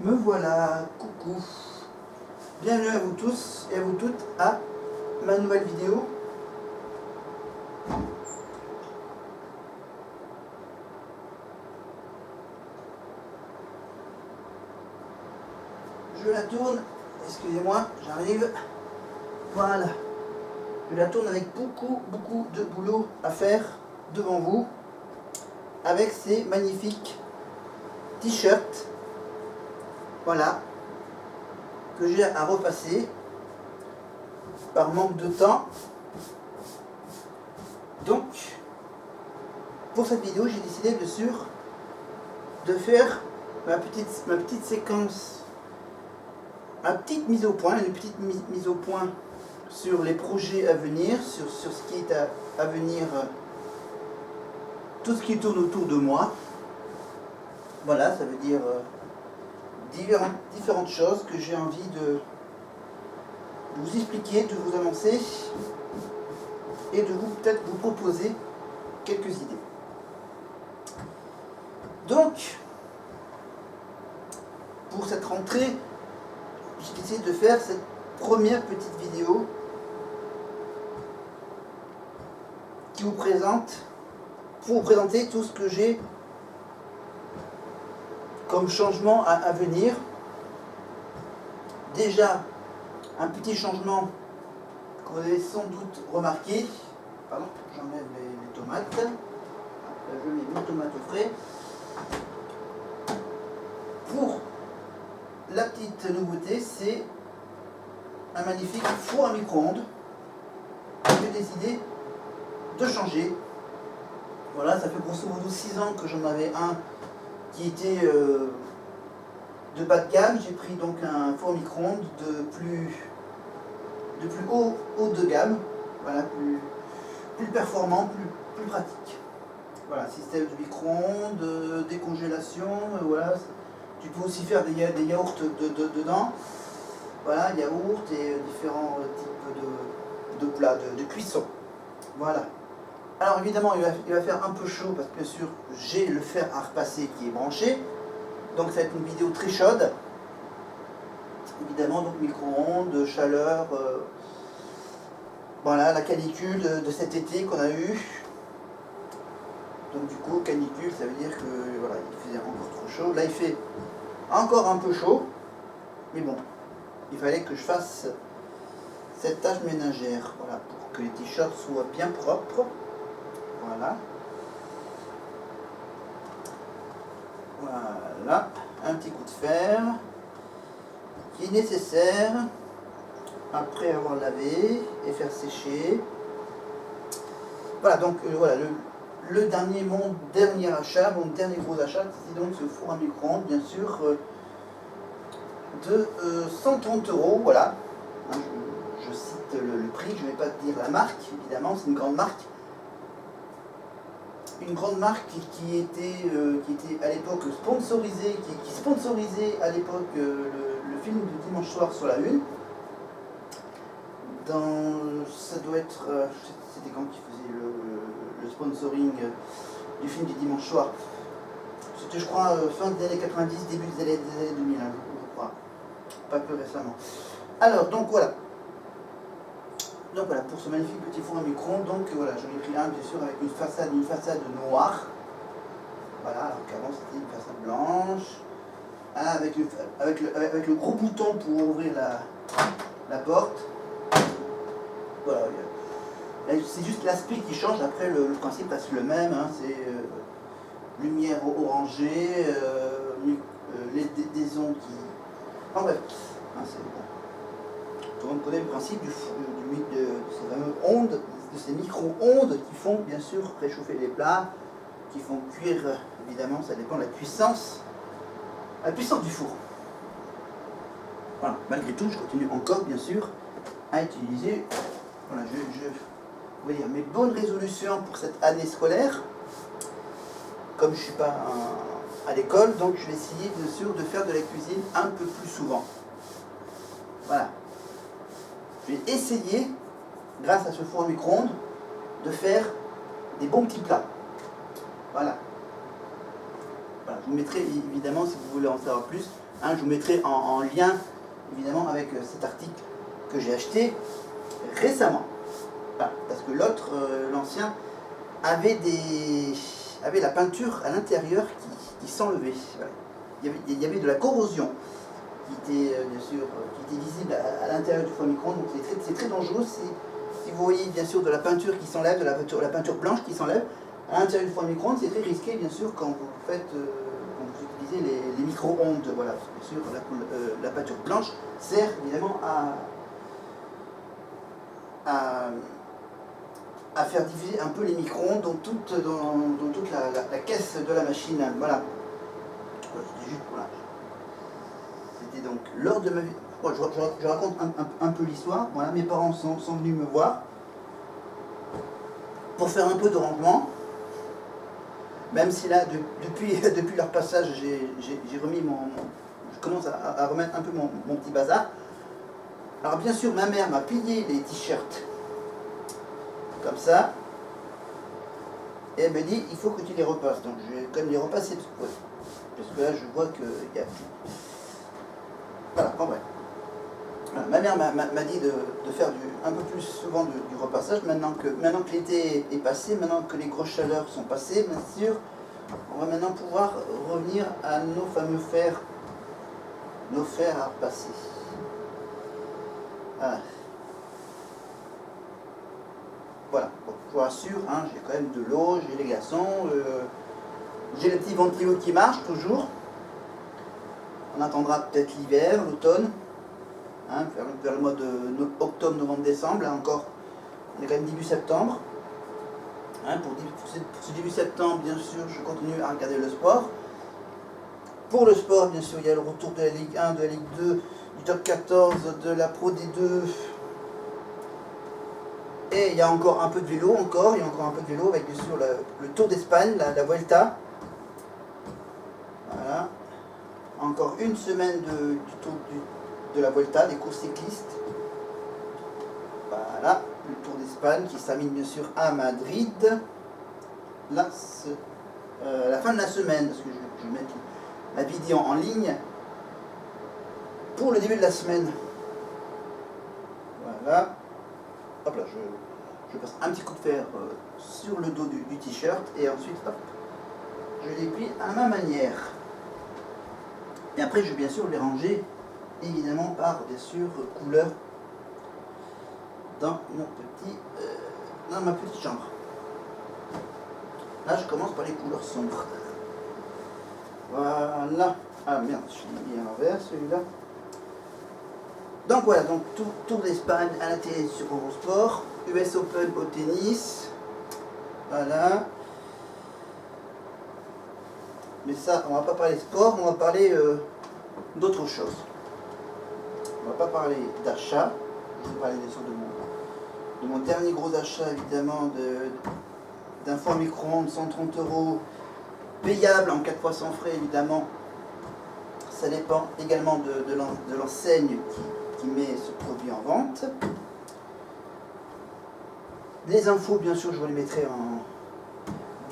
Me voilà, coucou. Bienvenue à vous tous et à vous toutes à ma nouvelle vidéo. Je la tourne, excusez-moi, j'arrive. Voilà. Je la tourne avec beaucoup de boulot à faire devant vous. Avec ces magnifiques t-shirts. Voilà. Que j'ai à repasser par manque de temps. Donc, pour cette vidéo, j'ai décidé bien sûr de faire ma petite séquence, ma petite mise au point, une petite mise au point sur les projets à venir, sur ce qui est à venir, tout ce qui tourne autour de moi. Voilà, ça veut dire différentes choses que j'ai envie de vous expliquer, de vous annoncer et de peut-être vous proposer quelques idées. Donc, pour cette rentrée, j'ai décidé de faire cette première petite vidéo qui vous présente, pour vous présenter tout ce que j'ai comme changement à venir. Déjà, un petit changement que vous avez sans doute remarqué. Pardon, j'enlève les tomates. Là, je mets mes tomates au frais. Pour la petite nouveauté, c'est un magnifique four à micro-ondes que j'ai décidé de changer. Voilà, ça fait grosso modo 6 ans que j'en avais un qui était de bas de gamme. J'ai pris donc un four à micro-ondes de plus haut de gamme. Voilà, plus performant, plus pratique. Voilà, système de micro-ondes, décongélation, voilà. Tu peux aussi faire des yaourts dedans. Voilà, yaourt et différents types de plats, de cuisson. Voilà. Alors évidemment, il va faire un peu chaud parce que bien sûr, j'ai le fer à repasser qui est branché. Donc ça va être une vidéo très chaude. Évidemment, donc micro-ondes, chaleur. Voilà, la canicule de cet été qu'on a eu. Donc du coup, canicule, ça veut dire que voilà, il faisait encore trop chaud. Là, il fait encore un peu chaud. Mais bon, il fallait que je fasse cette tâche ménagère. Voilà, pour que les t-shirts soient bien propres. Voilà. Voilà, un petit coup de fer qui est nécessaire après avoir lavé et faire sécher. Voilà, donc voilà, mon dernier achat, mon dernier gros achat, c'est donc ce four à micro-ondes, bien sûr, de 130 €, voilà. Hein, je cite le prix, je ne vais pas te dire la marque, évidemment, c'est une grande marque. Une grande marque qui était à l'époque sponsorisée, qui sponsorisait à l'époque le film du dimanche soir sur la Une. Ça doit être, c'était quand qui faisait le sponsoring du film du dimanche soir. C'était je crois fin des années 90, début des années 2000, hein, je crois. Pas peu récemment. Alors donc voilà. Donc voilà, pour ce magnifique petit four à micro-ondes, donc voilà, j'en ai pris un bien sûr avec une façade noire. Voilà, alors qu'avant c'était une façade blanche. Avec le gros bouton pour ouvrir la porte. Voilà, c'est juste l'aspect qui change, après le principe reste le même, hein, c'est lumière orangée, des ondes qui... Enfin bref, hein, c'est bon. Tout le monde connaît le principe de ces fameuses ondes, de ces micro-ondes qui font bien sûr réchauffer les plats, qui font cuire, évidemment, ça dépend de la puissance du four. Voilà, malgré tout, je continue encore, bien sûr, à utiliser, voilà, on va dire, mes bonnes résolutions pour cette année scolaire. Comme je ne suis pas à l'école, donc je vais essayer, bien sûr, de faire de la cuisine un peu plus souvent. Voilà. Je vais essayer, grâce à ce four à micro-ondes, de faire des bons petits plats. Voilà. voilà, je vous mettrai évidemment, si vous voulez en savoir plus, hein, je vous mettrai en lien évidemment avec cet article que j'ai acheté récemment. Voilà, parce que l'autre, l'ancien, avait la peinture à l'intérieur qui s'enlevait. Voilà. Il y avait de la corrosion qui était bien sûr qui était visible à l'intérieur du four à micro-ondes, donc c'est très dangereux si vous voyez bien sûr de la peinture qui s'enlève, de la peinture blanche qui s'enlève à l'intérieur du four à micro-ondes, c'est très risqué bien sûr quand vous faites quand vous utilisez les micro-ondes. Voilà, bien sûr la peinture blanche sert évidemment à faire diviser un peu les micro-ondes dans toute la caisse de la machine. Voilà. C'était donc lors de ma vie. Je raconte un peu l'histoire. Voilà, mes parents sont venus me voir pour faire un peu de rangement. Même si là, depuis leur passage, j'ai remis je commence à remettre un peu mon petit bazar. Alors bien sûr, ma mère m'a plié les t-shirts comme ça. Et elle me dit, il faut que tu les repasses. Donc je vais quand même les repasser. Parce que là, je vois qu'il y a... Voilà, en vrai. Voilà, ma mère m'a dit de faire un peu plus souvent du repassage. Maintenant que l'été est passé, maintenant que les grosses chaleurs sont passées, bien sûr, on va maintenant pouvoir revenir à nos fameux fers, à repasser. Voilà, bon, je vous rassure, hein, j'ai quand même de l'eau, j'ai les glaçons, j'ai le petit ventilo qui marche toujours. On attendra peut-être l'hiver, l'automne, hein, vers le mois de octobre, novembre, décembre. Là encore, on est quand même début septembre. Hein, pour ce début septembre, bien sûr, je continue à regarder le sport. Pour le sport, bien sûr, il y a le retour de la Ligue 1, de la Ligue 2, du top 14, de la Pro D2. Et il y a encore un peu de vélo, avec bien sûr le Tour d'Espagne, la Vuelta. Voilà. Encore une semaine du Tour de la Vuelta, des courses cyclistes. Voilà, le Tour d'Espagne qui s'amène bien sûr à Madrid. Là, la fin de la semaine, parce que je vais mettre la vidéo en ligne pour le début de la semaine. Voilà. Hop là, je passe un petit coup de fer sur le dos du t-shirt et ensuite, hop, je les plie à ma manière. Et après, je vais bien sûr les ranger, évidemment, par, bien sûr, couleur dans ma petite chambre. Là, je commence par les couleurs sombres. Voilà. Ah merde, je l'ai mis à l'envers, celui-là. Donc voilà, donc Tour d'Espagne à la télé sur Eurosport, US Open au tennis. Voilà. Mais ça, on va pas parler sport, on va parler d'autre chose. On va pas parler d'achat. Je vais parler bien sûr de mon dernier gros achat, évidemment, d'un four micro-ondes 130 €, payable en 4 fois sans frais, évidemment. Ça dépend également de l'enseigne qui met ce produit en vente. Les infos, bien sûr, je vous les mettrai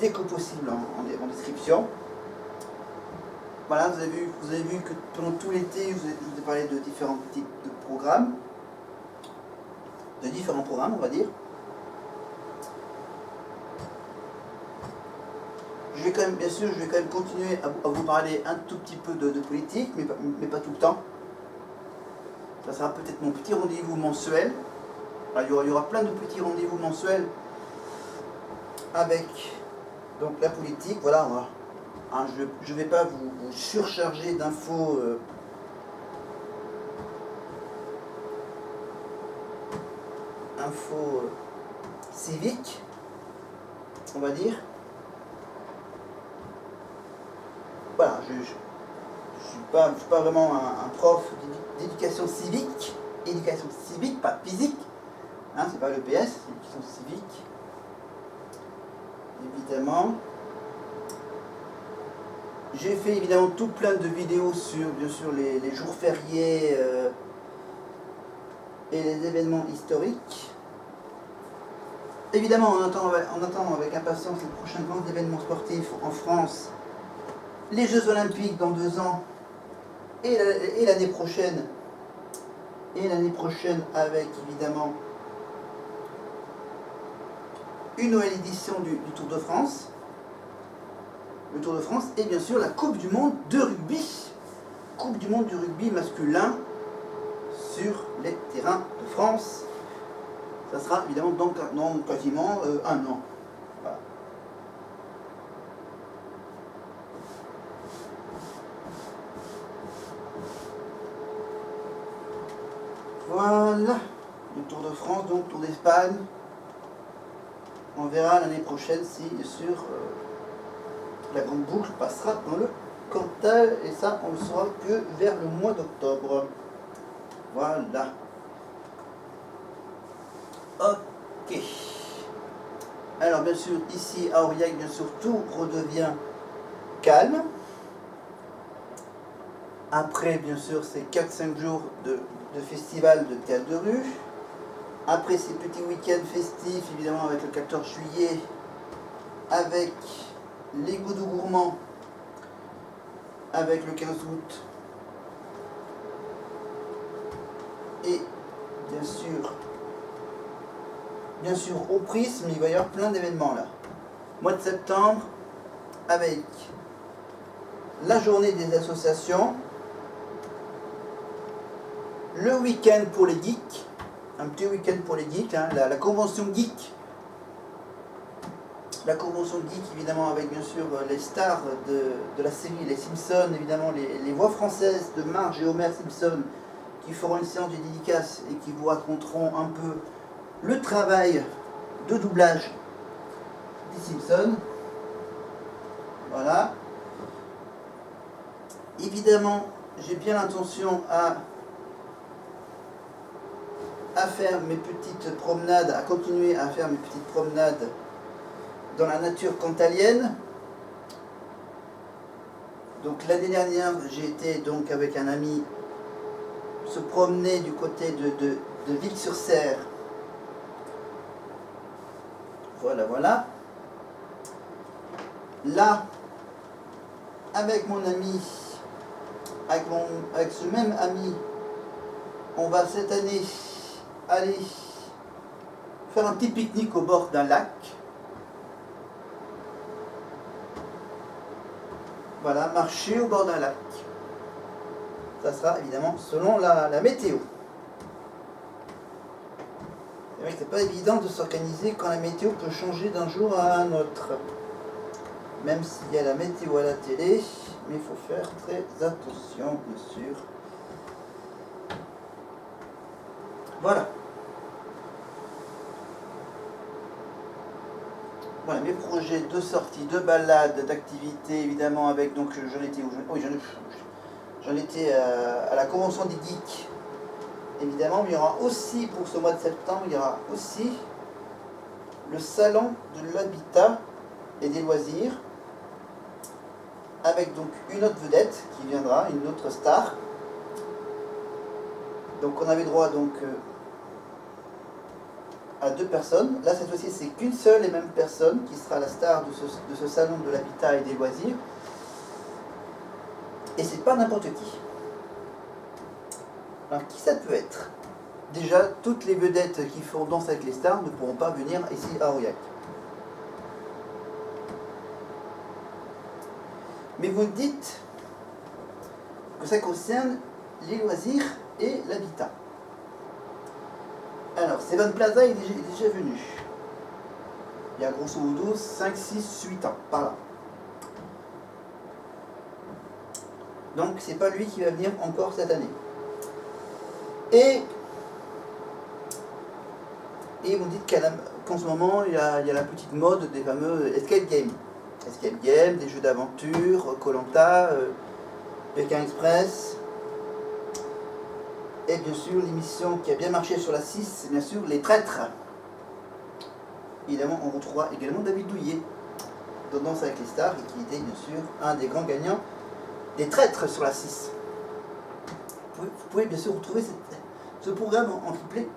dès que possible en description. Voilà, vous avez vu que pendant tout l'été, je vous ai parlé de différents types de programmes. De différents programmes, on va dire. Je vais quand même continuer à vous parler un tout petit peu de politique, mais pas tout le temps. Ça sera peut-être mon petit rendez-vous mensuel. Alors, il y aura plein de petits rendez-vous mensuels avec donc la politique. Voilà, hein, je ne vais pas vous surcharger d'infos civiques, on va dire. Voilà, je ne suis pas vraiment un prof d'éducation civique, pas physique, hein, c'est pas l'EPS, c'est l'éducation civique, évidemment. J'ai fait évidemment tout plein de vidéos sur, bien sûr, les jours fériés et les événements historiques. Évidemment, on attend avec impatience les prochains grands événements sportifs en France les Jeux Olympiques dans 2 ans et l'année prochaine. Et l'année prochaine avec évidemment une nouvelle édition du Tour de France. Le Tour de France et bien sûr la Coupe du Monde de rugby. Coupe du Monde du rugby masculin sur les terrains de France. Ça sera évidemment dans quasiment 1 an. Voilà, le Tour de France, donc Tour d'Espagne. On verra l'année prochaine si, bien sûr, la grande boucle passera dans le Cantal. Et ça, on le saura que vers le mois d'octobre. Voilà. Ok. Alors, bien sûr, ici à Aurillac, bien sûr, tout redevient calme. Après, bien sûr, ces 4-5 jours de festival de théâtre de rue. Après ces petits week-ends festifs, évidemment, avec le 14 juillet, avec les Godot gourmands, avec le 15 août. Et bien sûr, au prisme, il va y avoir plein d'événements là. Mois de septembre, avec la journée des associations, le week-end pour les geeks, un petit week-end pour les geeks, hein, la convention geek. La convention geek, évidemment, avec bien sûr les stars de la série, les Simpsons, évidemment, les voix françaises de Marge et Homer Simpson, qui feront une séance de dédicace et qui vous raconteront un peu le travail de doublage des Simpsons. Voilà. Évidemment, j'ai bien l'intention à faire mes petites promenades, à continuer à faire mes petites promenades dans la nature cantalienne. Donc l'année dernière, j'ai été donc avec un ami se promener du côté de Vic-sur-Serre. Voilà. Là, avec mon ami, avec ce même ami, on va cette année aller faire un petit pique-nique au bord d'un lac. Voilà, marcher au bord d'un lac. Ça sera évidemment selon la météo. C'est vrai que c'est pas évident de s'organiser quand la météo peut changer d'un jour à un autre. Même s'il y a la météo à la télé, mais il faut faire très attention, bien sûr. Voilà. Voilà mes projets de sortie, de balade, d'activité, évidemment, avec donc j'en étais à la convention des geeks, évidemment, mais il y aura aussi pour ce mois de septembre, il y aura aussi le salon de l'habitat et des loisirs, avec donc une autre vedette qui viendra, une autre star. Donc on avait droit donc à 2 personnes. Là cette fois-ci c'est qu'une seule et même personne qui sera la star de ce salon de l'habitat et des loisirs. Et c'est pas n'importe qui. Alors qui ça peut être? Déjà, toutes les vedettes qui font Danse avec les stars ne pourront pas venir ici à Aurillac. Mais vous dites que ça concerne les loisirs et l'habitat. Alors, Seven Plaza est déjà venu. Il y a grosso modo 5, 6, 8 ans, par là. Donc, c'est pas lui qui va venir encore cette année. Et vous dites qu'en ce moment, il y a la petite mode des fameux escape games. Escape games, des jeux d'aventure, Koh-Lanta, Pékin Express. Et bien sûr, l'émission qui a bien marché sur la 6, c'est bien sûr Les Traîtres. Évidemment, on retrouvera également David Douillet dans Danse avec les stars, et qui était bien sûr un des grands gagnants des Traîtres sur la 6. Vous pouvez bien sûr retrouver ce programme en replay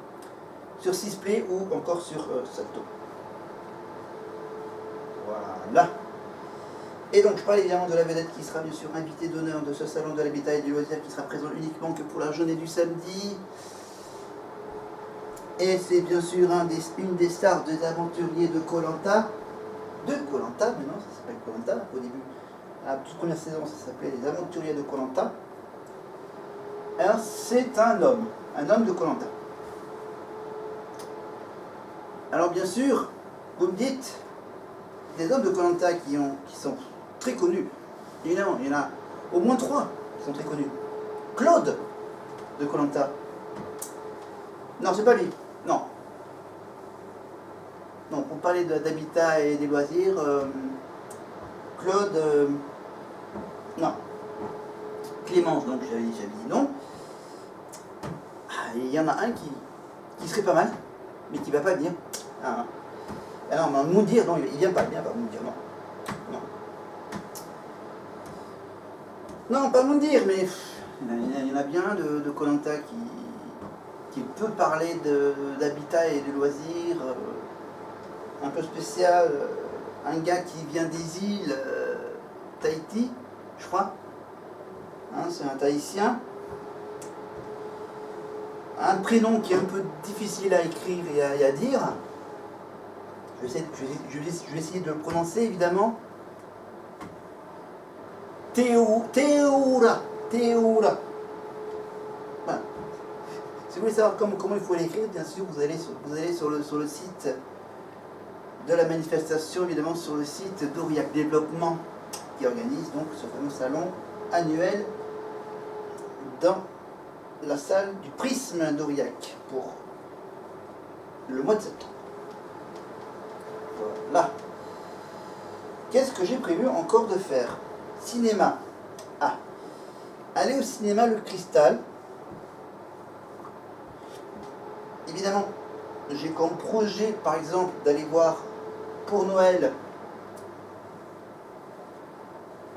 sur 6play ou encore sur Salto. Voilà. Et donc je parle évidemment de la vedette qui sera bien sûr invitée d'honneur de ce salon de l'habitat et du loisir, qui sera présent uniquement que pour la journée du samedi. Et c'est bien sûr une des stars des aventuriers de Koh-Lanta. De Koh-Lanta, maintenant ça s'appelle Koh-Lanta. Au début, à la toute première saison, ça s'appelait les aventuriers de Koh-Lanta. Alors c'est un homme de Koh-Lanta. Alors bien sûr, vous me dites, des hommes de Koh-Lanta qui sont très connus. Évidemment, il y en a au moins 3 qui sont très connus. Claude de Koh-Lanta. Non, c'est pas lui. Non. Non, pour parler d'habitat et des loisirs, Claude... non. Clémence, donc j'avais dit non. Il y en a un qui serait pas mal, mais qui va pas venir. Ah, alors, Moundir, non, il vient pas, Moundir, non. Non, pas Moundir, mais il y en a bien de Koh-Lanta qui peut parler d'habitat et de loisirs, un peu spécial. Un gars qui vient des îles Tahiti, je crois. Hein, c'est un Tahitien. Un prénom qui est un peu difficile à écrire et à dire. Je vais essayer de le prononcer, évidemment. Teoura. Voilà. Si vous voulez savoir comment il faut l'écrire, bien sûr, vous allez sur le site de la manifestation, évidemment sur le site d'Aurillac Développement, qui organise donc ce fameux salon annuel dans la salle du Prisme d'Aurillac pour le mois de septembre. Voilà. Qu'est-ce que j'ai prévu encore de faire? Cinéma. Ah. Aller au cinéma Le Cristal. Évidemment, j'ai comme projet, par exemple, d'aller voir pour Noël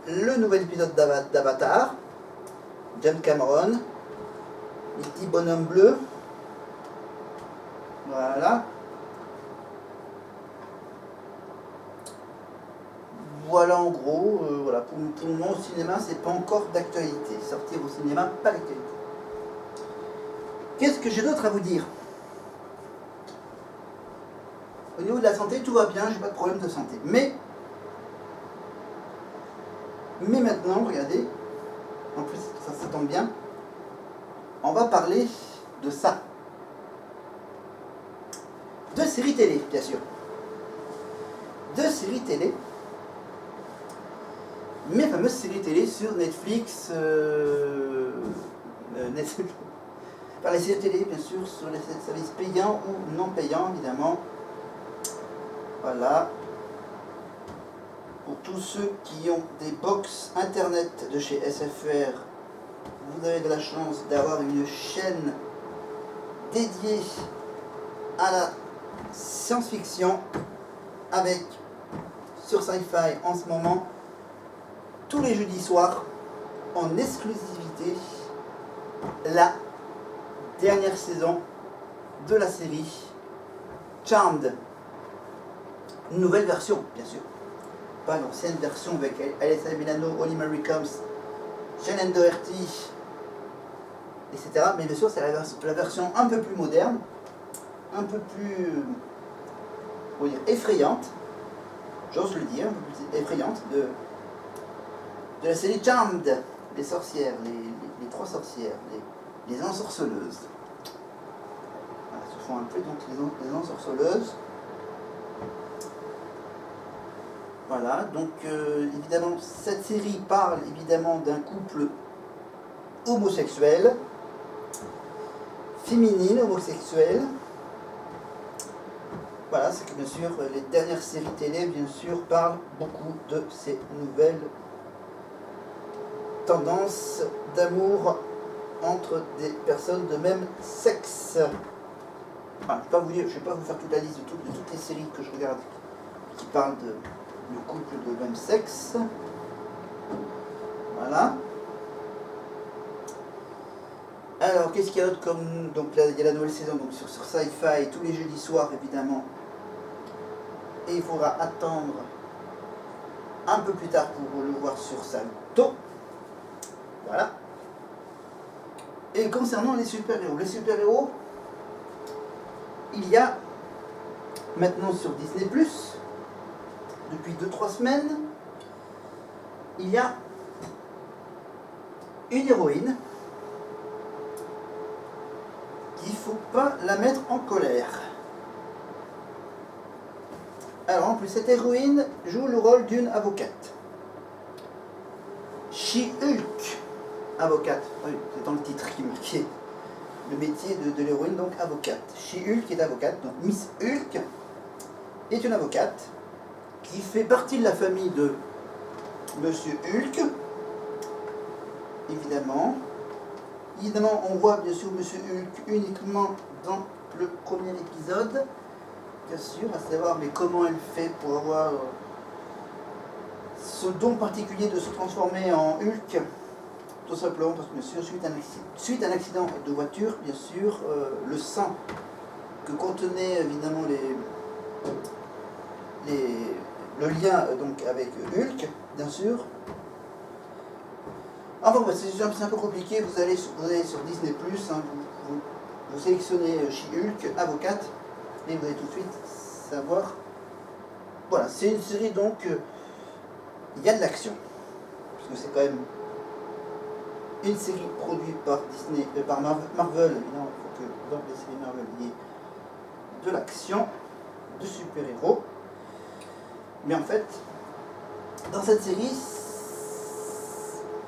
le nouvel épisode d'Avatar, James Cameron, les petits bonhommes bleus. Voilà. Voilà en gros, voilà. Pour le moment au cinéma, c'est pas encore d'actualité. Sortir au cinéma, pas d'actualité. Qu'est-ce que j'ai d'autre à vous dire? Au niveau de la santé, tout va bien, j'ai pas de problème de santé. Mais maintenant, regardez, en plus ça tombe bien, on va parler de ça. De séries télé, bien sûr. De séries télé. Mes fameuses séries télé sur Netflix, par les séries télé, bien sûr, sur les services payants ou non payants, évidemment. Voilà. Pour tous ceux qui ont des box internet de chez SFR, vous avez de la chance d'avoir une chaîne dédiée à la science-fiction avec, sur Sci-Fi en ce moment, tous les jeudis soirs, en exclusivité, la dernière saison de la série Charmed. Une nouvelle version, bien sûr. Pas l'ancienne version avec Alyssa Milano, Holly Marie Combs, Shannon Doherty, etc. Mais bien sûr, c'est la version un peu plus moderne, un peu plus, on va dire, effrayante, j'ose le dire, un peu plus effrayante, de la série Charmed, les sorcières, les 3 sorcières, les ensorceleuses. Voilà, ce sont un peu donc les ensorceleuses. Voilà, donc évidemment, cette série parle évidemment d'un couple homosexuel, féminine, homosexuelle. Voilà, c'est que bien sûr, les dernières séries télé, bien sûr, parlent beaucoup de ces nouvelles tendances d'amour entre des personnes de même sexe. Enfin, je ne vais pas vous faire toute la liste de toutes les séries que je regarde qui parlent de couple de même sexe. Voilà. Alors, qu'est-ce qu'il y a d'autre comme... Donc là, il y a la nouvelle saison donc sur Sci-Fi, tous les jeudis soirs, évidemment. Et il faudra attendre un peu plus tard pour le voir sur Salto. Voilà. Et concernant les super-héros, il y a maintenant sur Disney+, depuis 2-3 semaines, il y a une héroïne qu'il ne faut pas la mettre en colère. Alors en plus, cette héroïne joue le rôle d'une avocate. She-Hulk, avocate. Oui, c'est dans le titre qui est marqué le métier de l'héroïne, donc avocate. She-Hulk est avocate, donc Miss Hulk est une avocate qui fait partie de la famille de Monsieur Hulk, évidemment. Évidemment, on voit bien sûr Monsieur Hulk uniquement dans le premier épisode, bien sûr, à savoir mais comment elle fait pour avoir ce don particulier de se transformer en Hulk, tout simplement parce que bien sûr, suite à un accident de voiture, bien sûr, le sang que contenait évidemment le lien donc avec Hulk, bien sûr. Enfin bon, c'est un peu compliqué, vous allez sur Disney+, hein, vous sélectionnez She-Hulk, avocate, et vous allez tout de suite savoir. Voilà, c'est une série donc, il y a de l'action, parce que c'est quand même une série produite par Disney, par Marvel, évidemment, il faut que dans les séries Marvel il y ait de l'action, de super-héros. Mais en fait, dans cette série,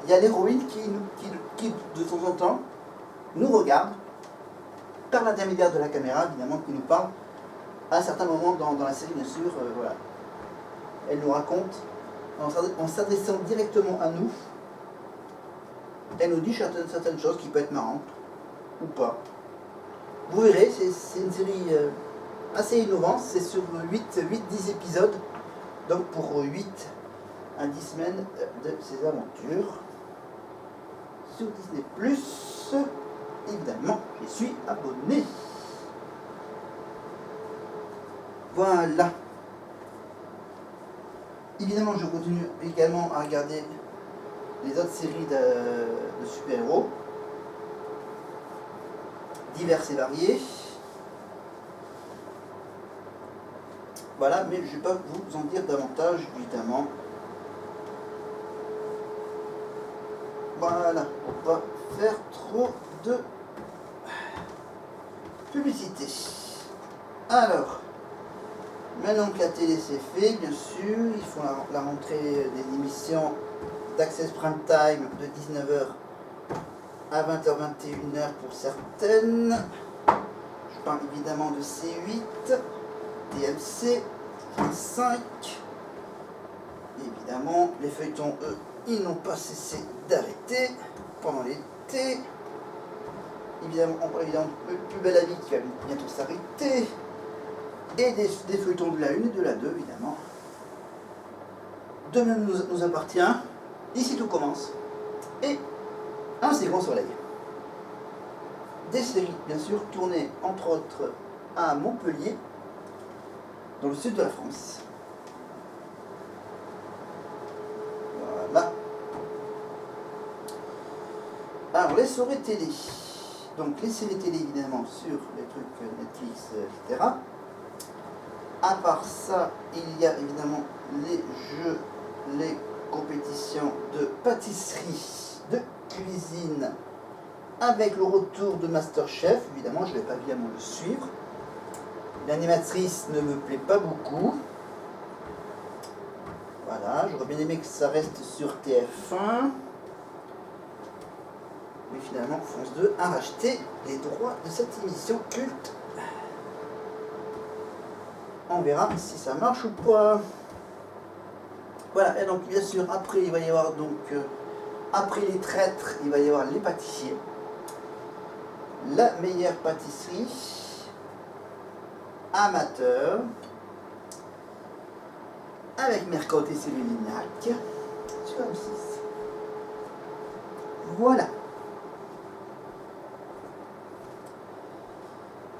il y a l'héroïne qui, de temps en temps, nous regarde, par l'intermédiaire de la caméra, évidemment, qui nous parle, à un certain moment dans la série, bien sûr, voilà. Elle nous raconte, en s'adressant directement à nous, elle nous dit certaines choses qui peuvent être marrantes, ou pas. Vous verrez, c'est une série assez innovante, c'est sur 8-10 épisodes, donc pour 8 à 10 semaines de ses aventures. Sur Disney+, évidemment, je suis abonné. Voilà. Évidemment, je continue également à regarder les autres séries de super-héros, diverses et variées. Voilà, mais je ne vais pas vous en dire davantage, évidemment. Voilà, on va faire trop de publicité. Alors, maintenant que la télé c'est fait, bien sûr, il faut la rentrée des émissions d'Access Prime Time de 19h à 20h-21h pour certaines. Je parle évidemment de C8, TMC, France 5. Évidemment, les feuilletons, eux, ils n'ont pas cessé d'arrêter pendant l'été. Évidemment, on voit évidemment Plus belle la vie qui va bientôt s'arrêter. Et des feuilletons de la 1 et de la 2, évidemment. Demain nous appartient. Ici tout commence. Et un si grand soleil. Des séries, bien sûr, tournées entre autres à Montpellier, dans le sud de la France. Voilà. Alors, les soirées télé. Donc, les séries télé, évidemment, sur les trucs Netflix, etc. À part ça, il y a évidemment les jeux, les compétitions de pâtisserie, de cuisine, avec le retour de MasterChef. Évidemment, je ne vais pas évidemment le suivre. L'animatrice ne me plaît pas beaucoup. Voilà, j'aurais bien aimé que ça reste sur TF1. Mais finalement, France 2 a racheté les droits de cette émission culte. On verra si ça marche ou pas. Voilà, et donc bien sûr, après il va y avoir donc après les traîtres, il va y avoir les pâtissiers. La meilleure pâtisserie, amateur, avec Mercotte et Céline sur M6. Voilà.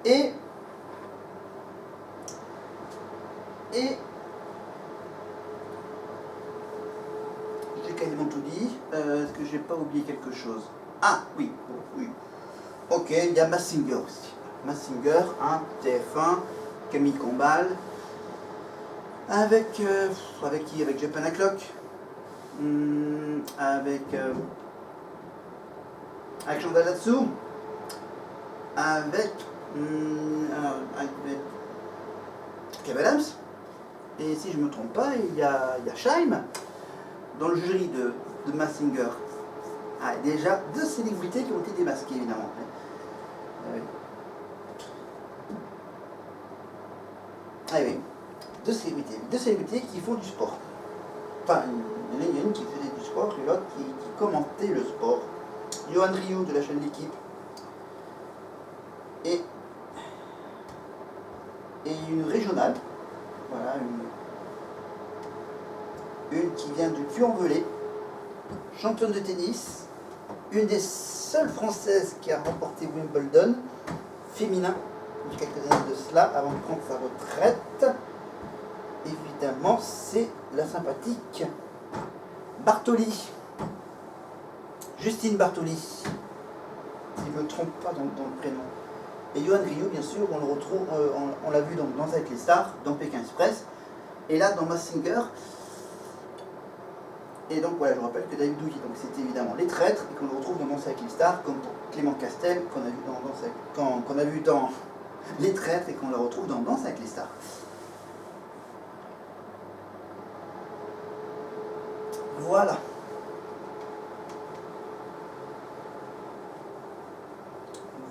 Et chose. Ah, oui, oui. Ok, il y a Mazinger aussi. Mazinger, hein, TF1, Camille Combal. Avec qui? Avec Japan O'Clock. Avec Jean Dalatsu. Avec Kev Adams. Et si je ne me trompe pas, il y a Scheim dans le jury de Mazinger. Ah, déjà deux célébrités qui ont été démasquées, évidemment. Ah oui, deux célébrités qui font du sport. Enfin, il y en a une qui faisait du sport et l'autre qui commentait le sport. Johan Rioux de la chaîne L'équipe. Et une régionale. Voilà, une qui vient du Puy-en-Velay, championne de tennis, une des seules françaises qui a remporté Wimbledon féminin il y a quelques années de cela, avant de prendre sa retraite. Évidemment, c'est la sympathique Bartoli, Justine Bartoli, si je ne me trompe pas dans le prénom. Et Johan Rioux, bien sûr, on le retrouve, on l'a vu dans Danse avec les stars, dans Pékin Express, et là dans Mazinger. Et donc voilà, je rappelle que David Douillet, donc c'était évidemment Les Traîtres, et qu'on le retrouve dans Danse avec les stars, comme Clément Castel, qu'on a vu dans Les Traîtres, et qu'on le retrouve dans Danse avec les stars. Voilà.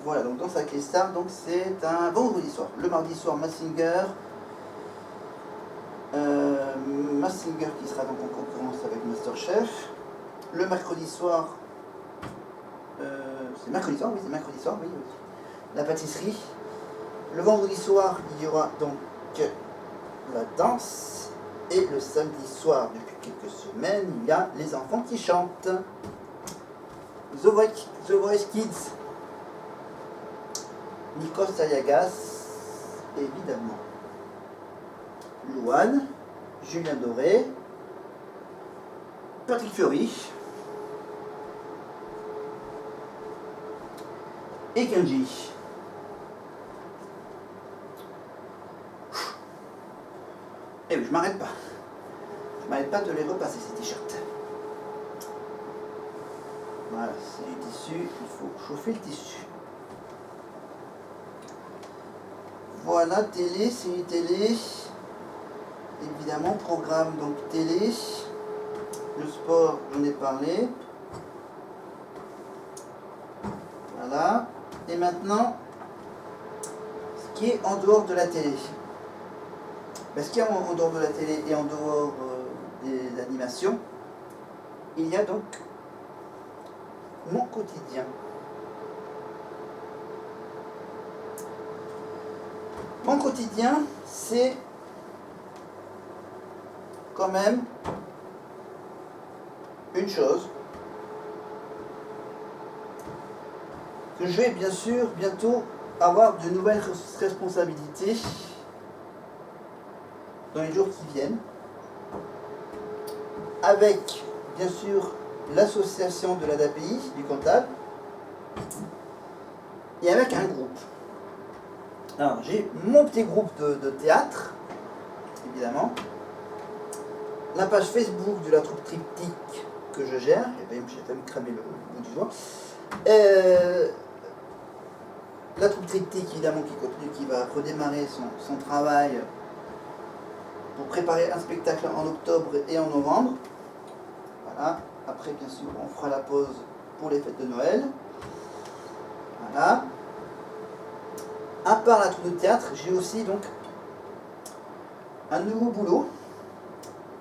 Voilà, donc Danse avec les stars, donc c'est un vendredi soir. Le mardi soir, Mazinger. Mazinger qui sera donc en concurrence avec Masterchef. Le mercredi soir, c'est mercredi soir, oui. La pâtisserie. Le vendredi soir, il y aura donc la danse. Et le samedi soir, depuis quelques semaines, il y a les enfants qui chantent. The Voice Kids. Nikos Aliagas, évidemment. Louane, Julien Doré, Patrick Fiori et Kenji. Et oui, je m'arrête pas. Je m'arrête pas de les repasser ces t-shirts. Voilà, c'est du tissu, il faut chauffer le tissu. Voilà, télé, série télé. Évidemment, programme donc télé. Le sport, j'en ai parlé. Voilà. Et maintenant, ce qui est en dehors de la télé. Ce qu'il y a en dehors de la télé et en dehors des animations, il y a donc mon quotidien. Mon quotidien, c'est quand même une chose que je vais bien sûr bientôt avoir de nouvelles responsabilités dans les jours qui viennent, avec bien sûr l'association de l'ADAPI, du comptable, et avec un groupe. Alors j'ai mon petit groupe de théâtre, évidemment, la page Facebook de la troupe Triptyque que je gère, j'ai failli me cramer le bout du doigt, la troupe Triptyque évidemment qui va redémarrer son travail pour préparer un spectacle en octobre et en novembre. Voilà. Après, bien sûr, on fera la pause pour les fêtes de Noël. Voilà. À part la troupe de théâtre, j'ai aussi donc un nouveau boulot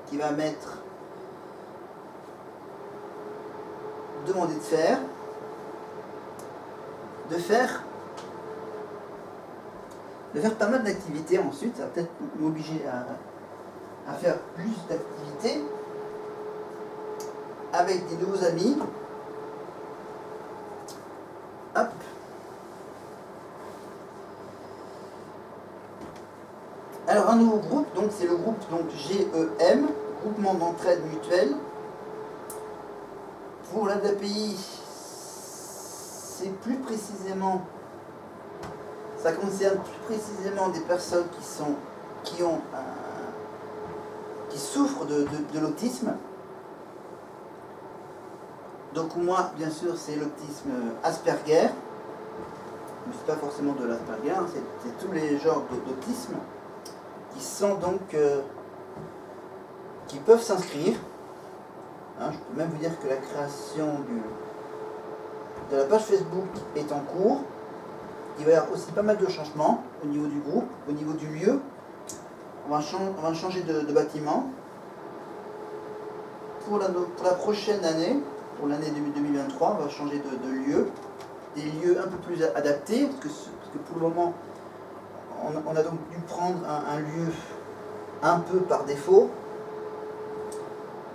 qui va m'être demandé de faire pas mal d'activités ensuite. Ça va peut-être m'obliger à faire plus d'activités avec des nouveaux amis. Hop. Alors un nouveau groupe, donc c'est le groupe donc GEM, Groupement d'entraide mutuelle. Pour l'ADAPI, c'est plus précisément, ça concerne plus précisément des personnes qui souffrent de l'autisme. Donc moi, bien sûr, c'est l'autisme Asperger, mais c'est pas forcément de l'Asperger, hein, c'est tous les genres d'autisme qui sont donc qui peuvent s'inscrire. Hein, je peux même vous dire que la création de la page Facebook est en cours. Il va y avoir aussi pas mal de changements au niveau du groupe, au niveau du lieu. On va changer de bâtiment. Pour la prochaine année, pour l'année 2023, on va changer de lieu. Des lieux un peu plus adaptés, parce que pour le moment, on a donc dû prendre un lieu un peu par défaut.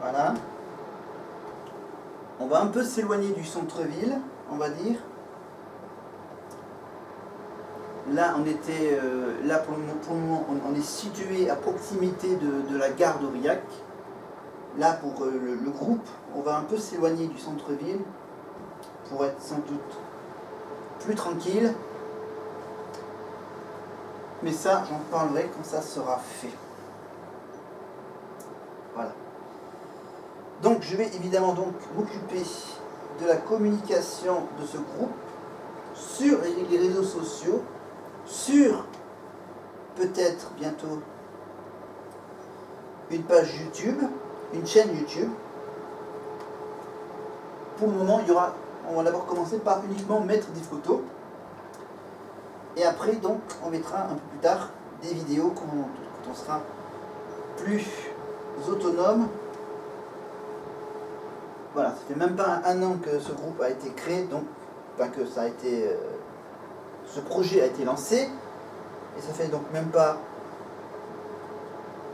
Voilà. On va un peu s'éloigner du centre-ville, on va dire. Là, pour le moment, on est situé à proximité de la gare d'Aurillac. Là, pour le groupe, on va un peu s'éloigner du centre-ville pour être sans doute plus tranquille. Mais ça, j'en parlerai quand ça sera fait. Voilà. Donc, je vais évidemment donc m'occuper de la communication de ce groupe sur les réseaux sociaux, sur peut-être bientôt une page YouTube, une chaîne YouTube. Pour le moment, on va d'abord commencer par uniquement mettre des photos. Et après, donc, on mettra un peu plus tard des vidéos quand on sera plus autonome. Voilà, ça fait même pas un an que ce groupe a été créé, donc que ça a été, ce projet a été lancé, et ça fait donc même pas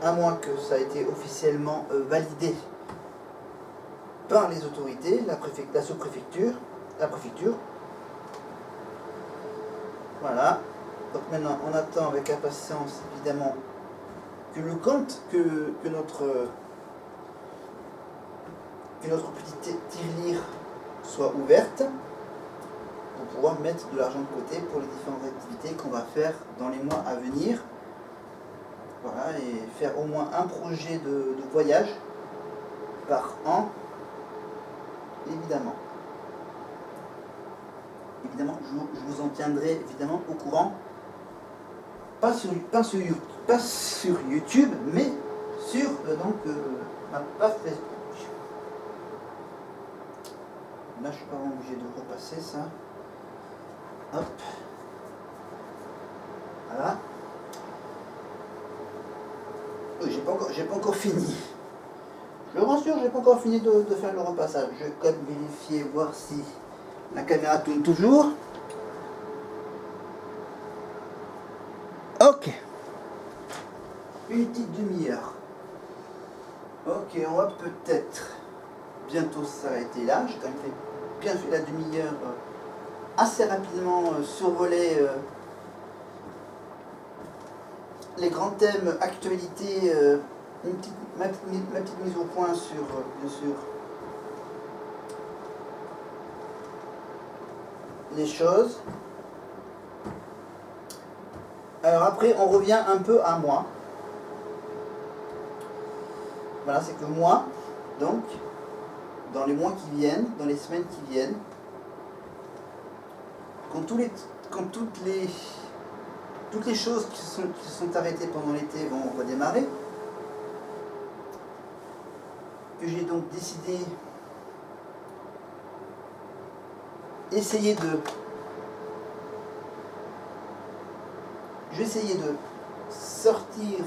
un mois que ça a été officiellement validé par les autorités, la sous-préfecture, la préfecture. Voilà. Donc maintenant, on attend avec impatience évidemment que le compte, que notre petite tirelire soit ouverte pour pouvoir mettre de l'argent de côté pour les différentes activités qu'on va faire dans les mois à venir. Voilà, et faire au moins un projet de voyage par an, évidemment. Évidemment, je vous en tiendrai évidemment au courant, pas sur YouTube, mais sur ma page Facebook. Là, je suis pas obligé de repasser ça. Hop. Voilà. Oui, j'ai pas encore fini. Je le rassure, j'ai pas encore fini de faire le repassage. Je vais quand même vérifier, voir si la caméra tourne toujours. Ok. Une petite demi-heure. Ok, on va peut-être bientôt s'arrêter là. J'ai quand même bien fait la demi-heure assez rapidement, survoler les grands thèmes, actualité, ma petite mise au point sur, bien sûr, les choses. Alors après, on revient un peu à moi. Voilà, c'est que moi, donc, dans les mois qui viennent, dans les semaines qui viennent, quand toutes les choses qui se sont arrêtées pendant l'été vont redémarrer, que j'ai donc décidé d'essayer je vais essayer de sortir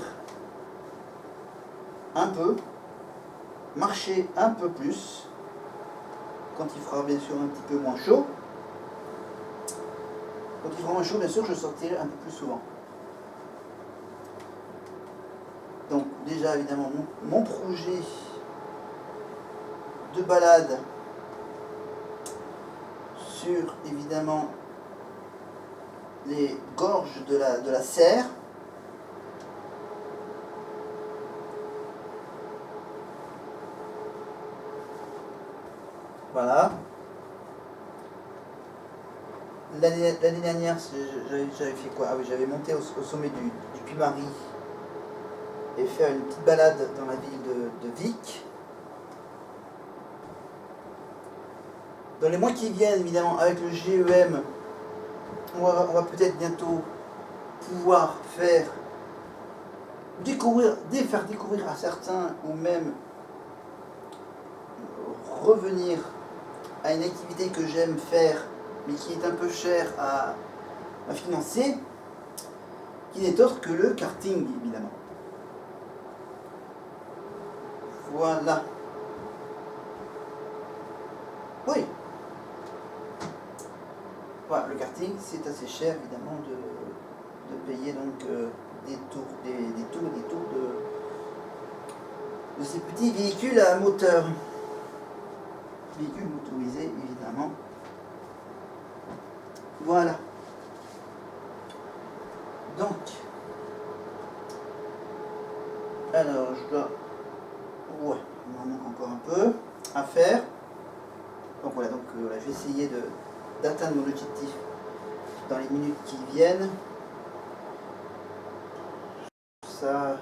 un peu, marcher un peu plus, quand il fera bien sûr un petit peu moins chaud. Quand il fera moins chaud, bien sûr, je sortirai un peu plus souvent. Donc déjà, évidemment, mon projet de balade sur, évidemment, les gorges de la Serre. Voilà. l'année dernière, j'avais fait quoi? Ah oui, j'avais monté au sommet du Puy-Marie et faire une petite balade dans la ville de Vic. Dans les mois qui viennent, évidemment, avec le GEM, on va peut-être bientôt pouvoir faire découvrir à certains, ou même revenir à une activité que j'aime faire, mais qui est un peu chère à financer, qui n'est autre que le karting, évidemment. Voilà. Oui. Voilà, le karting, c'est assez cher, évidemment, de payer donc des tours de ces petits véhicules à moteur. Véhicules motorisés, évidemment. Voilà. Donc, alors je dois... Ouais, il m'en manque encore un peu à faire. Donc voilà, voilà, je vais essayer d'atteindre mon objectif dans les minutes qui viennent. Ça...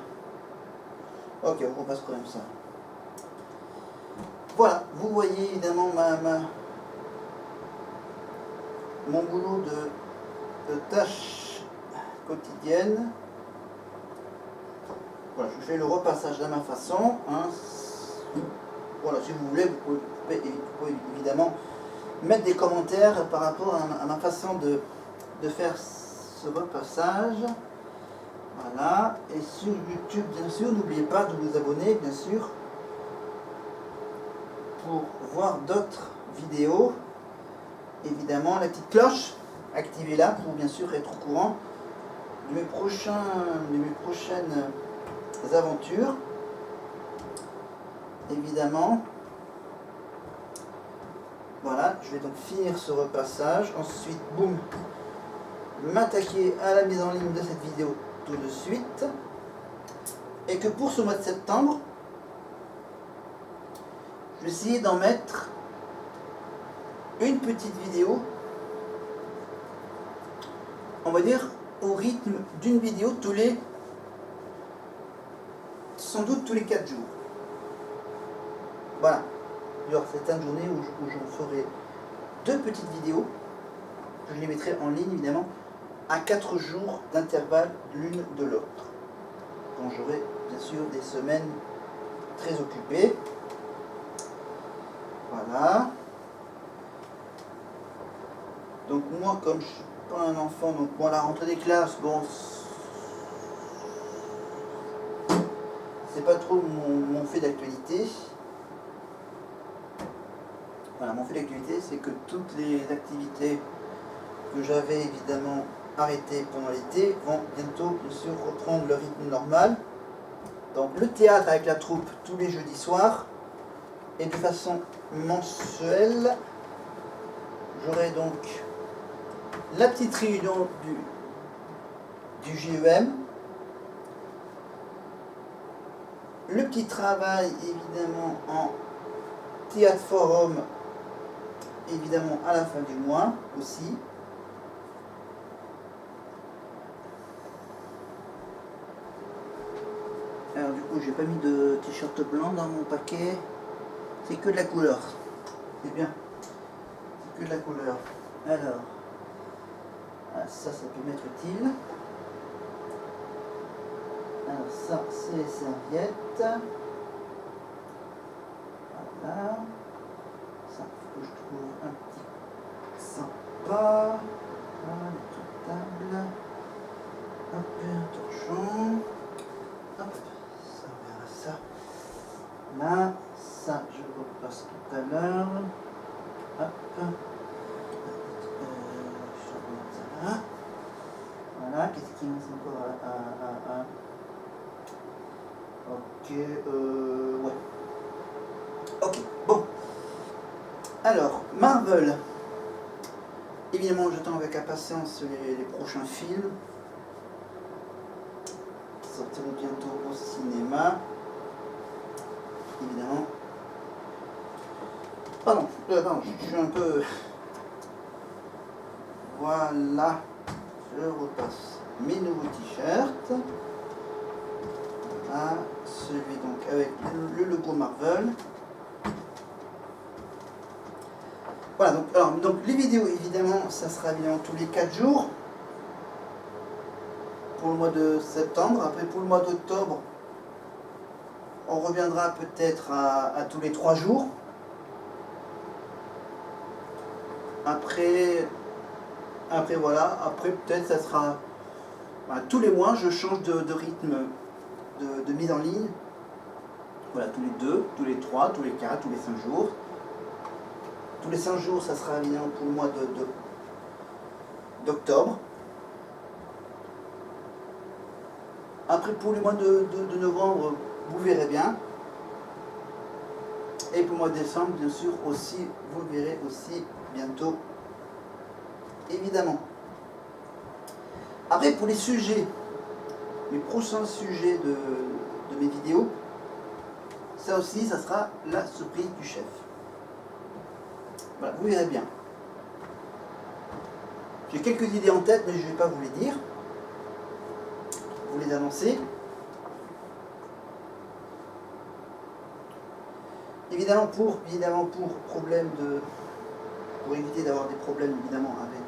Ok, on passe quand même ça. Voilà, vous voyez évidemment mon boulot de tâches quotidiennes. Voilà, je fais le repassage de ma façon. Hein. Voilà, si vous voulez, vous pouvez évidemment mettre des commentaires par rapport à ma façon de faire ce repassage. Voilà, et sur YouTube, bien sûr, n'oubliez pas de vous abonner, bien sûr, pour voir d'autres vidéos. Évidemment, la petite cloche, activez-la pour bien sûr être au courant de mes prochaines aventures. Évidemment. Voilà, je vais donc finir ce repassage. Ensuite, boum, m'attaquer à la mise en ligne de cette vidéo tout de suite. Et que pour ce mois de septembre, je vais essayer d'en mettre une petite vidéo, on va dire au rythme d'une vidéo sans doute tous les 4 jours. Voilà, il y aura certaines journées où j'en ferai 2 petites vidéos, je les mettrai en ligne évidemment, à 4 jours d'intervalle l'une de l'autre. Quand j'aurai bien sûr des semaines très occupées. Voilà. Donc moi, comme je suis pas un enfant, donc moi la rentrée des classes, bon, c'est pas trop mon fait d'actualité. Voilà, mon fait d'actualité, c'est que toutes les activités que j'avais évidemment arrêtées pendant l'été vont bientôt bien sûr reprendre le rythme normal. Donc le théâtre avec la troupe tous les jeudis soirs et de façon mensuelle. J'aurai donc la petite réunion du GEM, le petit travail évidemment en théâtre forum évidemment à la fin du mois aussi. Alors du coup j'ai pas mis de t-shirt blanc dans mon paquet, c'est que de la couleur, c'est bien, c'est que de la couleur. Alors ça peut m'être utile. Alors ça c'est les serviettes. Voilà. Ça, faut que je trouve un petit sympa. Voilà, les petites tables. Hop, un torchon. Hop, ça verra ça. Là, ça je repasse tout à l'heure. Hop. Voilà, qu'est-ce qu'il me reste encore Ok, ouais. Ok, bon. Alors, Marvel. Évidemment, j'attends avec impatience les prochains films qui sortiront bientôt au cinéma. Évidemment. Pardon, je suis un peu... Voilà, je repasse mes nouveaux t-shirts. Voilà, celui donc avec le logo Marvel. Voilà, donc les vidéos, évidemment, ça sera évidemment tous les 4 jours pour le mois de septembre. Après, pour le mois d'octobre, on reviendra peut-être à tous les 3 jours. Après voilà, après peut-être ça sera tous les mois, je change de rythme de mise en ligne. Voilà, tous les 2, tous les 3, tous les 4, tous les 5 jours. Tous les 5 jours, ça sera évidemment pour le mois d'octobre. Après, pour le mois de novembre, vous verrez bien. Et pour le mois de décembre, bien sûr, aussi, vous le verrez aussi bientôt, évidemment. Après, pour les sujets, les prochains sujets de mes vidéos, ça aussi, ça sera la surprise du chef. Voilà, vous verrez bien. J'ai quelques idées en tête, mais je ne vais pas vous les dire. Vous les annoncer. Évidemment pour éviter d'avoir des problèmes évidemment avec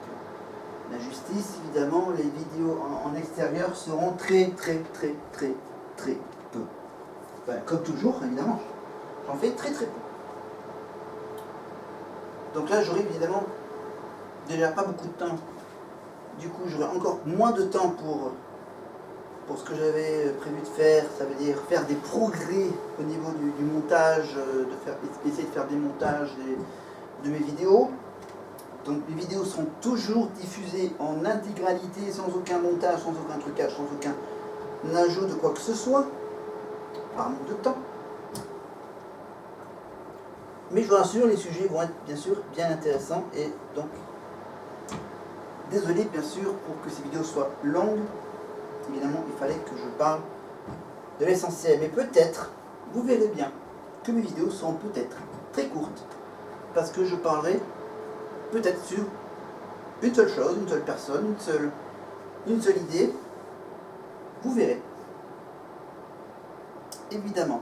la justice, évidemment les vidéos en extérieur seront très peu. Enfin, comme toujours, évidemment, j'en fais très peu. Donc là, j'aurai évidemment déjà pas beaucoup de temps. Du coup, j'aurai encore moins de temps pour ce que j'avais prévu de faire. Ça veut dire faire des progrès au niveau du montage, essayer de faire des montages de mes vidéos. Donc les vidéos seront toujours diffusées en intégralité, sans aucun montage, sans aucun trucage, sans aucun ajout de quoi que ce soit, par manque de temps. Mais je vous rassure, les sujets vont être bien sûr bien intéressants et donc désolé bien sûr pour que ces vidéos soient longues. Évidemment, il fallait que je parle de l'essentiel. Mais peut-être, vous verrez bien que mes vidéos seront peut-être très courtes parce que je parlerai peut-être sur une seule chose, une seule personne, une seule idée. Vous verrez. Évidemment.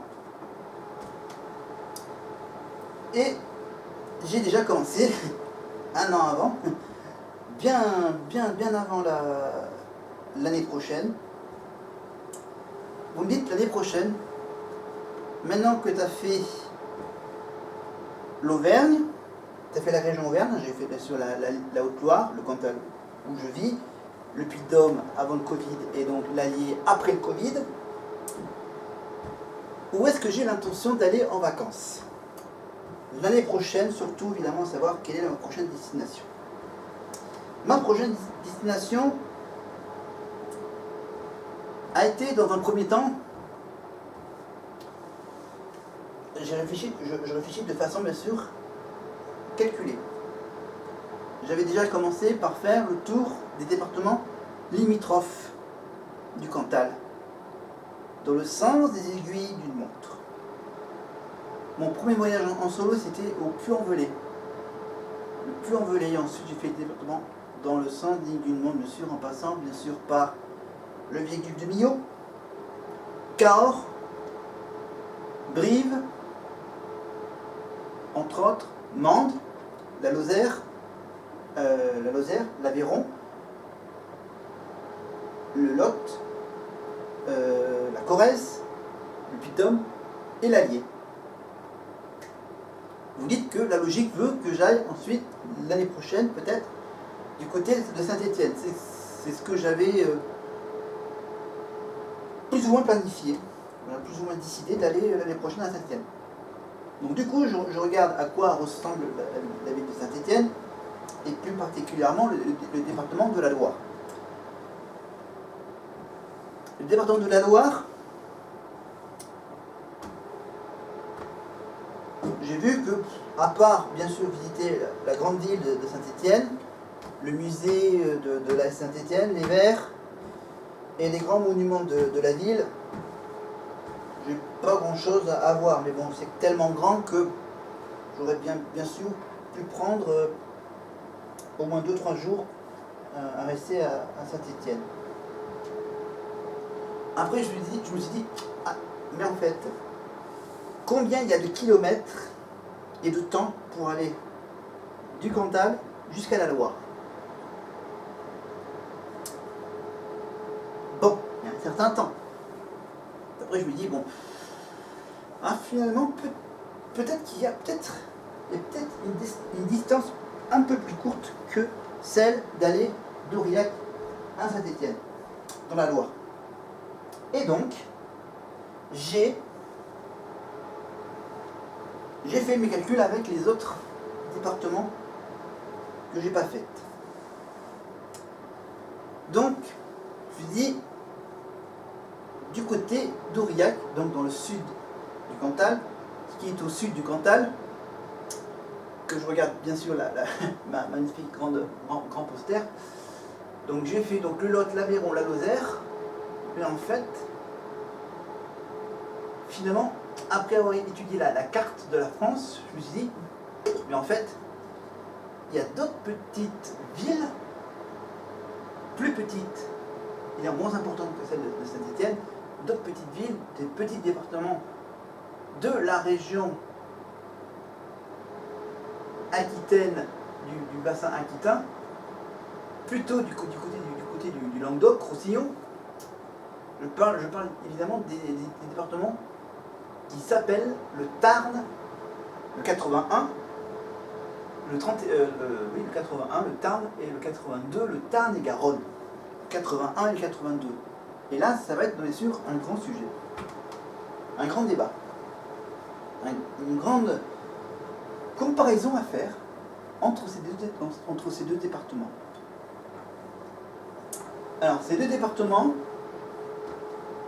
Et j'ai déjà commencé un an avant, bien avant l'année prochaine. Vous me dites l'année prochaine, maintenant que tu as fait l'Auvergne, tu as fait la région Auvergne, j'ai fait bien sûr la Haute-Loire, le Cantal où je vis, le Puy-de-Dôme avant le Covid et donc l'Allier après le Covid. Où est-ce que j'ai l'intention d'aller en vacances? L'année prochaine, surtout évidemment savoir quelle est ma prochaine destination. Ma prochaine destination a été dans un premier temps, je réfléchis de façon bien sûr calculée. J'avais déjà commencé par faire le tour des départements limitrophes du Cantal, dans le sens des aiguilles d'une montre. Mon premier voyage en solo, c'était au Puy-en-Velay. Le Puy-en-Velay, ensuite j'ai fait le département dans le sens d'une montre, bien sûr, en passant bien sûr par le viaduc de Millau, Cahors, Brive, entre autres, Mende, la Lozère, l'Aveyron, le Lot, la Corrèze, le Puy-de-Dôme et l'Allier. Vous dites que la logique veut que j'aille ensuite, l'année prochaine, peut-être, du côté de Saint-Étienne. C'est ce que j'avais plus ou moins planifié, plus ou moins décidé d'aller l'année prochaine à Saint-Étienne. Donc du coup, je regarde à quoi ressemble la ville de Saint-Étienne, et plus particulièrement le département de la Loire. Le département de la Loire, j'ai vu que, à part bien sûr visiter la grande ville de Saint-Étienne, le musée de la Saint-Étienne, les Verts et les grands monuments de la ville, j'ai pas grand chose à voir. Mais bon, c'est tellement grand que j'aurais bien sûr pu prendre au moins 2-3 jours à rester à Saint-Étienne. Après, je me suis dit, ah, mais en fait, combien il y a de kilomètres et de temps pour aller du Cantal jusqu'à la Loire? Bon, il y a un certain temps. Après, je me dis, bon, finalement, peut-être qu'il y a peut-être une distance un peu plus courte que celle d'aller d'Aurillac à Saint-Étienne, dans la Loire. Et donc, j'ai fait mes calculs avec les autres départements que j'ai pas fait. Donc, je me dis, du côté d'Aurillac, donc dans le sud du Cantal, ce qui est au sud du Cantal, que je regarde bien sûr ma magnifique grand poster. Donc j'ai fait donc le Lot, l'Aveyron, la Lozère, mais en fait, finalement, après avoir étudié la carte de la France, je me suis dit, mais en fait, il y a d'autres petites villes, plus petites, et moins importantes que celle de Saint-Étienne, d'autres petites villes, des petits départements de la région aquitaine, du bassin aquitain, plutôt du côté du Languedoc, Roussillon. Je parle évidemment des départements qui s'appellent le Tarn, le 81, le 81, le Tarn, et le 82, le Tarn et Garonne. Le 81 et le 82. Et là, ça va être bien sûr un grand sujet, un grand débat, une grande comparaison à faire entre ces deux départements. Alors, ces deux départements,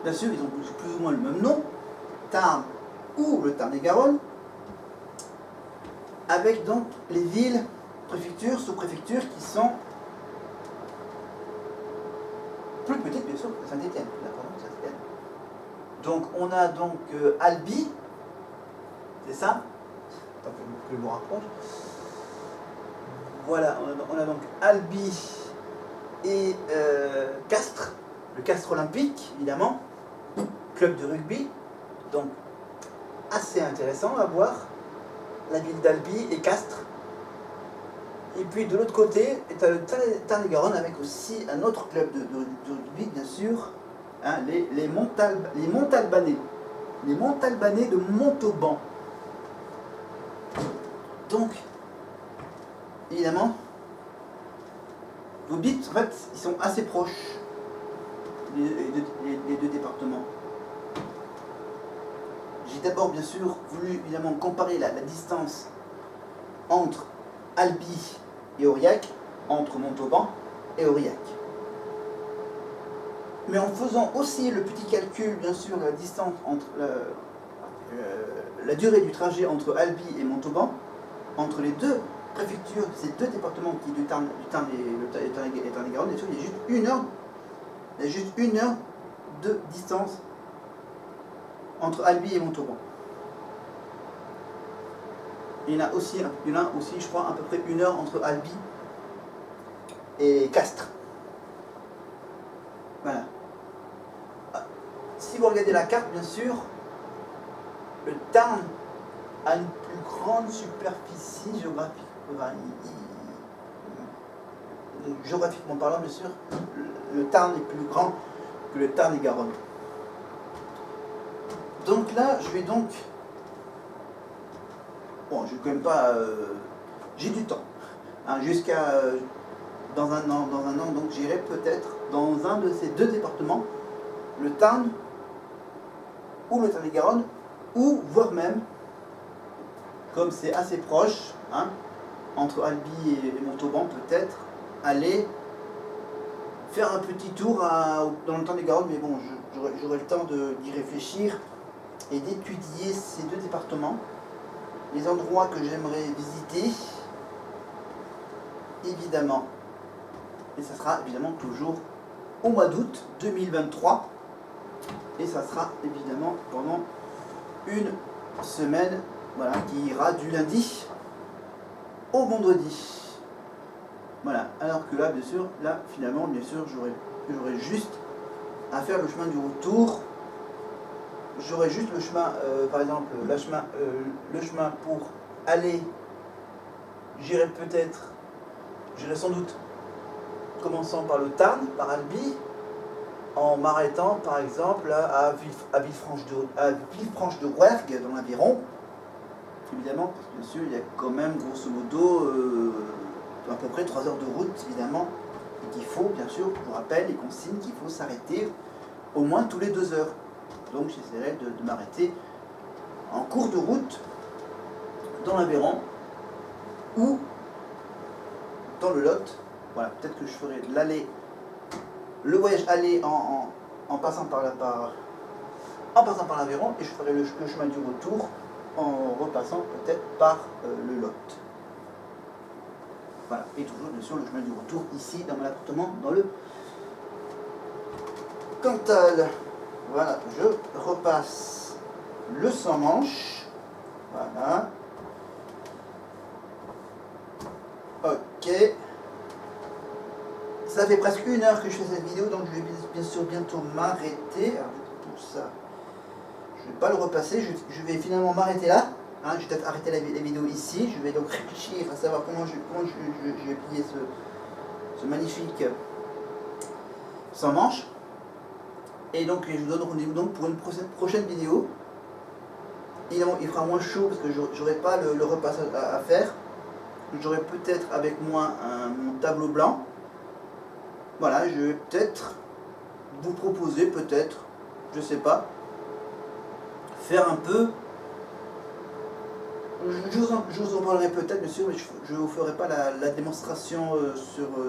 bien sûr, ils ont plus ou moins le même nom, Tarn ou le Tarn-et-Garonne, avec donc les villes, préfectures, sous-préfectures qui sont plus petites, bien sûr, que Saint-Étienne. Donc, on a donc Albi, c'est ça? Attends que je me rapproche. Voilà, on a donc Albi et Castres, le Castres Olympique, évidemment, club de rugby, donc assez intéressant à voir, la ville d'Albi et Castres. Et puis de l'autre côté, tu as le Tarn-et-Garonne avec aussi un autre club de rugby, bien sûr, hein, les Montalbanais. Les Montalbanais de Montauban. Donc, évidemment, vous dites, en fait, ils sont assez proches, les deux départements. J'ai d'abord, bien sûr, voulu évidemment comparer la distance entre Albi et Aurillac, entre Montauban et Aurillac. Mais en faisant aussi le petit calcul, bien sûr, la distance entre la durée du trajet entre Albi et Montauban, entre les deux préfectures, ces deux départements qui du Tarn et Tarn-et-Garonne, il y a juste une heure de distance entre Albi et Montauban. Il y en a aussi, je crois, à peu près une heure entre Albi et Castres. Voilà. Si vous regardez la carte, bien sûr, le Tarn a une plus grande superficie géographique. Géographiquement parlant, bien sûr, le Tarn est plus grand que le Tarn-et-Garonne. Donc là, je vais donc... Bon, je ne vais quand même pas... j'ai du temps. Hein, jusqu'à... dans un an, donc j'irai peut-être dans un de ces deux départements, le Tarn ou le Tarn-et-Garonne, ou voire même, comme c'est assez proche, hein, entre Albi et Montauban, peut-être aller faire un petit tour dans le Tarn-et-Garonne, mais bon, j'aurai le temps d'y réfléchir et d'étudier ces deux départements, les endroits que j'aimerais visiter, évidemment. Et ça sera évidemment toujours au mois d'août 2023. Et ça sera évidemment pendant une semaine, voilà, qui ira du lundi au vendredi. Voilà, alors que là, bien sûr, là, finalement, bien sûr, j'aurais juste à faire le chemin du retour. J'aurais juste le chemin, par exemple, le chemin pour aller, j'irai sans doute, commençant par le Tarn, par Albi, en m'arrêtant, par exemple, à Villefranche de Rouergue, dans l'Aveyron. Évidemment, parce que bien sûr, il y a quand même, grosso modo, à peu près 3 heures de route, évidemment, et qu'il faut, bien sûr, je vous rappelle les consignes, qu'il faut s'arrêter au moins tous les 2 heures. Donc j'essaierai de m'arrêter en cours de route dans l'Aveyron ou dans le Lot. Voilà, peut-être que je ferai le voyage aller en passant par l'Aveyron, et je ferai le chemin du retour en repassant peut-être par le Lot. Voilà, et toujours bien sûr le chemin du retour ici dans mon appartement dans le Cantal. Voilà, je repasse le sans manche. Voilà. Ok. Ça fait presque 1 heure que je fais cette vidéo, donc je vais bien sûr bientôt m'arrêter. Alors pour ça, je ne vais pas le repasser, je vais finalement m'arrêter là. Hein, je vais peut-être arrêter la vidéo ici. Je vais donc réfléchir à savoir comment je vais plier ce magnifique sans manche. Et donc je vous donne rendez-vous donc pour une prochaine vidéo. Évidemment, il fera moins chaud parce que j'aurai pas le repassage à faire. J'aurai peut-être avec moi mon tableau blanc. Voilà, je vais peut-être vous proposer, peut-être, je sais pas, faire un peu. Je vous en parlerai peut-être, bien sûr, mais je ne vous ferai pas la démonstration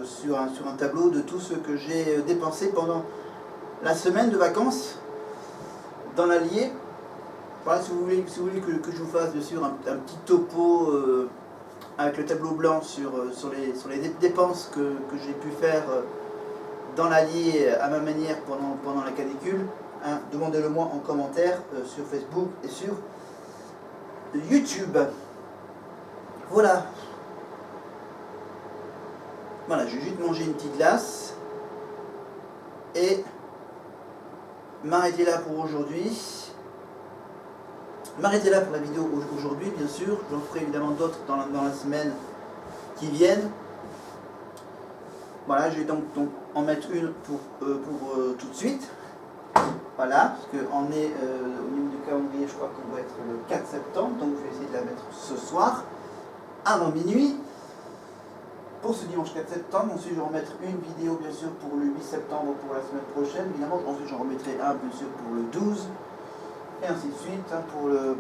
sur un tableau de tout ce que j'ai dépensé pendant la semaine de vacances dans l'Allier. Voilà, si vous voulez que je vous fasse bien sûr un petit topo avec le tableau blanc sur les dépenses que j'ai pu faire dans l'Allier à ma manière pendant la canicule, hein, demandez-le moi en commentaire sur Facebook et sur YouTube. Voilà. Voilà, je vais juste manger une petite glace et m'arrêter là pour aujourd'hui. M'arrêter là pour la vidéo aujourd'hui, bien sûr. J'en ferai évidemment d'autres dans la semaine qui viennent. Voilà, je vais donc en mettre une pour tout de suite. Voilà, parce qu'on est au niveau du calendrier, je crois qu'on doit être le 4 septembre, donc je vais essayer de la mettre ce soir, avant minuit, pour ce dimanche 4 septembre. Ensuite, je vais remettre une vidéo, bien sûr, pour le 8 septembre, pour la semaine prochaine, évidemment. Ensuite, j'en remettrai un, bien sûr, pour le 12, et ainsi de suite, hein, pour le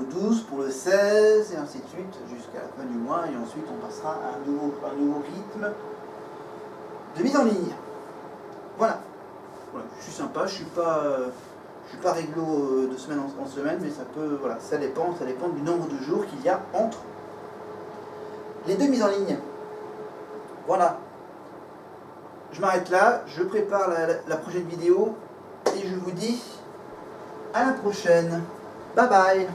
12, pour le 16, et ainsi de suite, jusqu'à la fin du mois, et ensuite, on passera à un nouveau rythme de mise en ligne. Voilà. Voilà, je suis sympa, je suis pas réglo de semaine en semaine, mais ça dépend du nombre de jours qu'il y a entre les 2 mises en ligne. Voilà. Je m'arrête là, je prépare la prochaine vidéo et je vous dis à la prochaine. Bye bye.